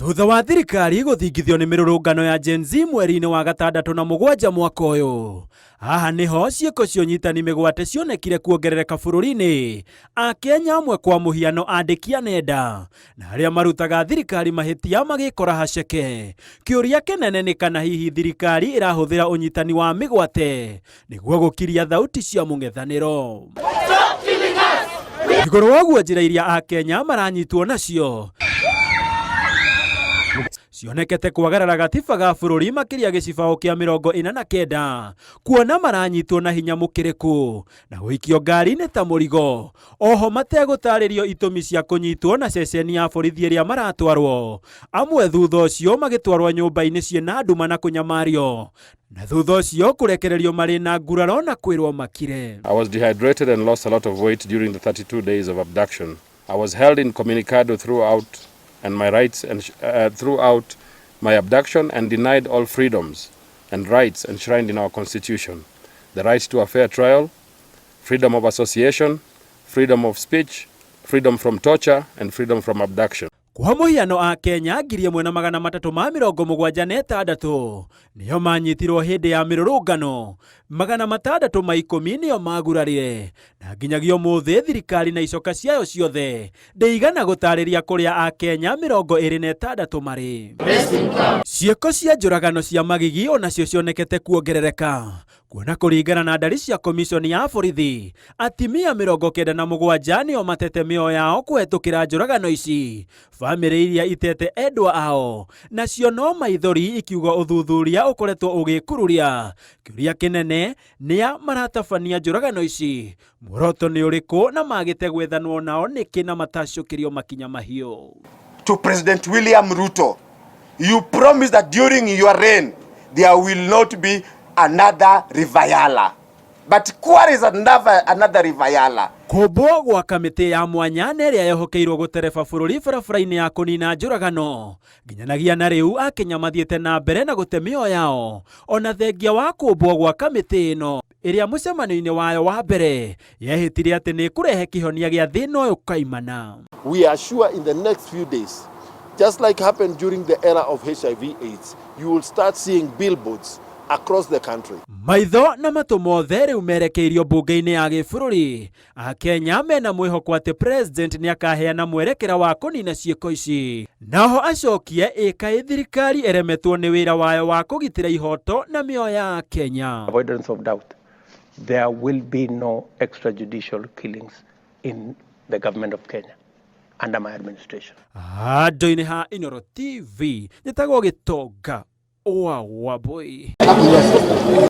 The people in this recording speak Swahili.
Thutha wa thirikari guthingithio ni mirurungano ya Gen Z mweri-ini wa gatandatu na mugwanja mwaka uyu, haha niho ciiko cio nyitani migwate cionekire kuongerereka bururi-ini. Akenya amwe kwa muhiano andiki a nenda na aria marutaga thirikari mahitia magikora haceke. Kiuria kinene ni kana hihi thirikari irahuthira unyitani wa migwate niguo gukiria thauti cia mung'ethaniro. Iguru waguo njira iria Akenya maranyitwo nacio cionekete kwagarara gatiba ga bururi makiria gicibao kia 49 kuona maranyitwo na hinya mukiriku na guikio ngari-ini ta murigo. Oho mategutaririo itumi cia kunyitwo na ceceni ya borithi iria maratwarwo, amwe thutha ucio magitwarwo nyumba-ini ciena nduma na kunyamario, na thutha ucio kurekererio mari na nguraro na kwirwo makire. I was dehydrated and lost a lot of weight during the 32 days of abduction. I was held incommunicado throughout and my rights and throughout my abduction and denied all freedoms and rights enshrined in our constitution: the right to a fair trial, freedom of association, freedom of speech, freedom from torture and freedom from abduction. Kwa muhiano Akenya 376 niyo manyitirwo hindi ya mirurungano, 610 niyo magurarire, na nginyagio muthi thirikari na icoka ciayo ciothe ndeigana gutariria kuria Akenya 26 mari. Ciiko cia njuragano cia magigi onacio cionekete kuongerereka, kuona kuringana na ndari cia komishoni ya borithi atimia 97 nio matete mioyo yao kuhetukira njuragano ici. Family iria itete endwa ao nacio no maithori ikiuga uthuthuria ukoretwo ugikururia. Kiuria kinene nia maratabania njuragano ici, muoroto ni uriku na magite gwethanwo nao niki na matacukirio makinya mahio. To President William Ruto, you promised that during your reign there will not be another Rivayala. But where is another Rivayala? Kumbwo gwa kamiti ya mwanya neria yehokeirwo gutereba bururi barabara-ini ya kunina njuragano, nginyanagia na riu Akenya mathiete na mbere na gute mioyo yao ona thengia wa kumbwo gwa kamiti ino iria mucemanio-ini wayo wa mbere yehitire ati ni kurehe kihonia gia thina uyu kaimana. We are sure in the next few days, just like happened during the era of HIV/AIDS, you will start seeing billboards across the country. Maitho na matu mothe riu merekeirio bunge-ini ya gibururi. Akenya mena mwihoko ati president ni akaheana mwerekera wa kunina ciiko ici, naho acokie ikai thirikari eremetwo ni wira wayo wa kugitira ihoto na mioyo ya Akenya. Avoidance of doubt, there will be no extrajudicial killings in the government of Kenya under my administration. Ando-ini ha Inooro TV, nitagwo Gitonga wa boy.